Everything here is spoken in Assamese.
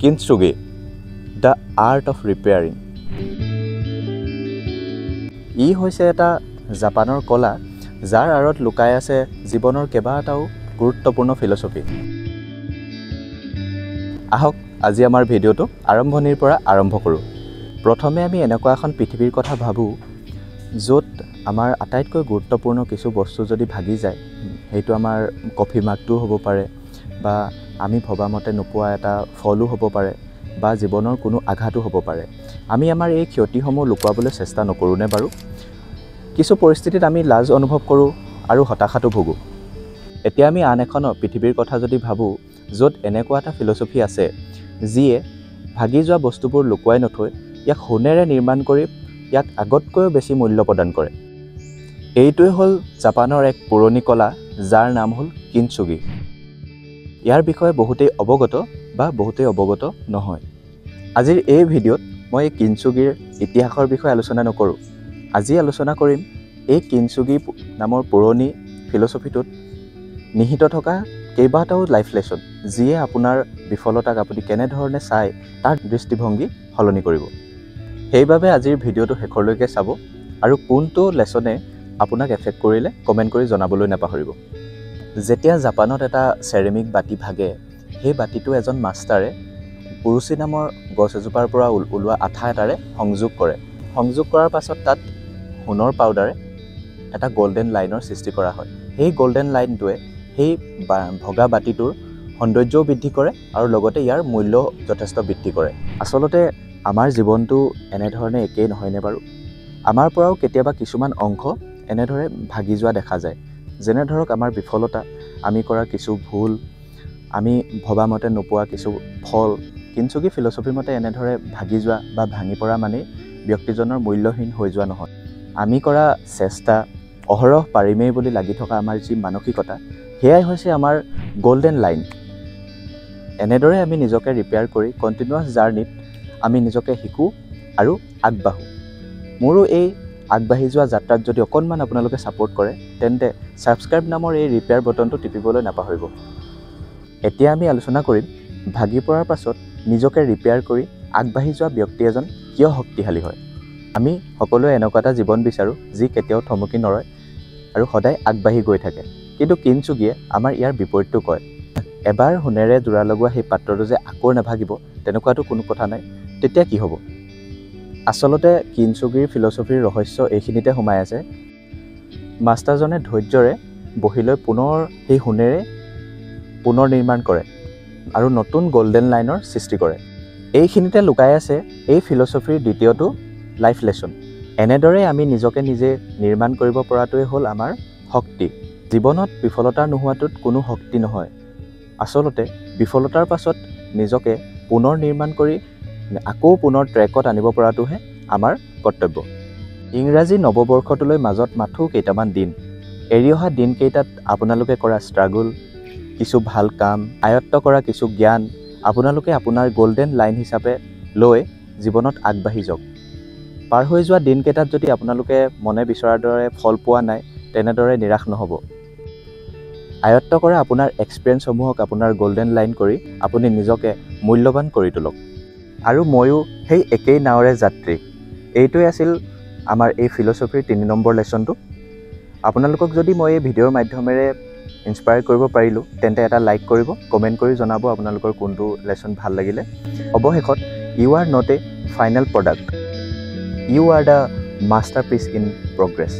Kintsugi, The Art of Repairing. ই হৈছে এটা জাপানৰ কলা যাৰ আঁৰত লুকাই আছে জীৱনৰ কেইবাটাও গুৰুত্বপূৰ্ণ ফিলছফি। আহক আজি আমাৰ ভিডিঅ'টো আৰম্ভণিৰ পৰা আৰম্ভ কৰোঁ। প্ৰথমে আমি এনেকুৱা এখন পৃথিৱীৰ কথা ভাবোঁ য'ত আমাৰ আটাইতকৈ গুৰুত্বপূৰ্ণ কিছু বস্তু যদি ভাগি যায়, সেইটো আমাৰ কফি মাগটোও হ'ব পাৰে বা আমি ভবামতে নোপোৱা এটা ফলো হ'ব পাৰে বা জীৱনৰ কোনো আঘাতো হ'ব পাৰে। আমি আমাৰ এই ক্ষতিসমূহ লুকুৱাবলৈ চেষ্টা নকৰোঁনে বাৰু? কিছু পৰিস্থিতিত আমি লাজ অনুভৱ কৰোঁ আৰু হতাশাতো ভোগোঁ। এতিয়া আমি আন এখন পৃথিৱীৰ কথা যদি ভাবোঁ য'ত এনেকুৱা এটা ফিলছফি আছে যিয়ে ভাগি যোৱা বস্তুবোৰ লুকুৱাই নথৈ ইয়াক সোণেৰে নিৰ্মাণ কৰি ইয়াক আগতকৈও বেছি মূল্য প্ৰদান কৰে। এইটোৱে হ'ল জাপানৰ এক পুৰণি কলা যাৰ নাম হ'ল কিনচুগি। ইয়াৰ বিষয়ে বহুতেই অৱগত বা বহুতেই অৱগত নহয়। আজিৰ এই ভিডিঅ'ত মই এই কিনচুগিৰ ইতিহাসৰ বিষয়ে আলোচনা নকৰোঁ। আজি আলোচনা কৰিম এই কিনচুগি নামৰ পুৰণি ফিলছফিটোত নিহিত থকা কেইবাটাও লাইফ লেছন যিয়ে আপোনাৰ বিফলতাক আপুনি কেনেধৰণে চাই তাৰ দৃষ্টিভংগী সলনি কৰিব। সেইবাবে আজিৰ ভিডিঅ'টো শেষলৈকে চাব আৰু কোনটো লেছনে আপোনাক এফেক্ট কৰিলে কমেণ্ট কৰি জনাবলৈ নাপাহৰিব। যেতিয়া জাপানত এটা চেৰেমিক বাতি ভাগে, সেই বাতিটো এজন মাষ্টাৰে উৰুচি নামৰ গছ এজোপাৰ পৰা ওলোৱা আঠা এটাৰে সংযোগ কৰে। সংযোগ কৰাৰ পাছত তাত সোণৰ পাউডাৰে এটা গল্ডেন লাইনৰ সৃষ্টি কৰা হয়। সেই গল্ডেন লাইনটোৱে সেই ভগা বাতিটোৰ সৌন্দৰ্যও বৃদ্ধি কৰে আৰু লগতে ইয়াৰ মূল্য যথেষ্ট বৃদ্ধি কৰে। আচলতে আমাৰ জীৱনটো এনেধৰণে একেই নহয়নে বাৰু? আমাৰ পৰাও কেতিয়াবা কিছুমান অংশ এনেদৰে ভাগি যোৱা দেখা যায়। যেনে ধৰক আমাৰ বিফলতা, আমি কৰা কিছু ভুল, আমি ভবামতে নোপোৱা কিছু ফল। কিনচুগি ফিলছফিৰ মতে এনেদৰে ভাগি যোৱা বা ভাঙি পৰা মানেই ব্যক্তিজনৰ মূল্যহীন হৈ যোৱা নহয়। আমি কৰা চেষ্টা, অহৰহ পাৰিমেই বুলি লাগি থকা আমাৰ যি মানসিকতা, সেয়াই হৈছে আমাৰ গল্ডেন লাইন। এনেদৰে আমি নিজকে ৰিপেয়াৰ কৰি কণ্টিনিউৱাছ জাৰ্ণিত আমি নিজকে শিকোঁ আৰু আগবাঢ়োঁ। মোৰো এই আগবাঢ়ি যোৱা যাত্ৰাত যদি অকণমান আপোনালোকে ছাপোৰ্ট কৰে তেন্তে ছাবস্ক্ৰাইব নামৰ এই ৰিপেয়াৰ বটনটো টিপিবলৈ নাপাহৰিব। এতিয়া আমি আলোচনা কৰিম ভাগি পৰাৰ পাছত নিজকে ৰিপেয়াৰ কৰি আগবাঢ়ি যোৱা ব্যক্তি এজন কিয় শক্তিশালী হয়। আমি সকলোৱে এনেকুৱা এটা জীৱন বিচাৰোঁ যি কেতিয়াও থমকি নৰয় আৰু সদায় আগবাঢ়ি গৈ থাকে। কিন্তু কিনচুগিয়ে আমাৰ ইয়াৰ বিপৰীতটো কয়। এবাৰ সোণেৰে জোৰা লগোৱা সেই পাত্ৰটো যে আকৌ নাভাগিব তেনেকুৱাতো কোনো কথা নাই। তেতিয়া কি হ'ব? আচলতে কিনচুগিৰ ফিলছফিৰ ৰহস্য এইখিনিতে সোমাই আছে। মাষ্টাৰজনে ধৈৰ্যৰে বহি লৈ পুনৰ সেই সোণেৰে পুনৰ নিৰ্মাণ কৰে আৰু নতুন গল্ডেন লাইনৰ সৃষ্টি কৰে। এইখিনিতে লুকাই আছে এই ফিলছফিৰ দ্বিতীয়টো লাইফ লেছন। এনেদৰে আমি নিজকে নিজে নিৰ্মাণ কৰিব পৰাটোৱে হ'ল আমাৰ শক্তি। জীৱনত বিফলতা নোহোৱাটোত কোনো শক্তি নহয়। আচলতে বিফলতাৰ পাছত নিজকে পুনৰ নিৰ্মাণ কৰি আকৌ পুনৰ ট্ৰেকত আনিব পৰাটোহে আমাৰ কৰ্তব্য। ইংৰাজী নৱবৰ্ষটোলৈ মাজত মাথো কেইটামান দিন। এৰি অহা দিনকেইটাত আপোনালোকে কৰা ষ্ট্ৰাগল, কিছু ভাল কাম, আয়ত্ত কৰা কিছু জ্ঞান আপোনালোকে আপোনাৰ গল্ডেন লাইন হিচাপে লৈ জীৱনত আগবাঢ়ি যাওক। পাৰ হৈ যোৱা দিনকেইটাত যদি আপোনালোকে মনে বিচৰাৰ দৰে ফল পোৱা নাই তেনেদৰে নিৰাশ নহ'ব। আয়ত্ত কৰা আপোনাৰ এক্সপিৰিয়েঞ্চসমূহক আপোনাৰ গল্ডেন লাইন কৰি আপুনি নিজকে মূল্যৱান কৰি তোলক। আৰু ময়ো সেই একেই নাৱৰে যাত্ৰী। এইটোৱে আছিল আমাৰ এই ফিলছফিৰ 3 নম্বৰ লেছনটো। আপোনালোকক যদি মই এই ভিডিঅ'ৰ মাধ্যমেৰে ইনস্পায়াৰ কৰিব পাৰিলোঁ তেন্তে এটা লাইক কৰিব, কমেণ্ট কৰি জনাব আপোনালোকৰ কোনটো লেছন ভাল লাগিলে। অৱশেষত you are not a final product, you are the masterpiece in progress.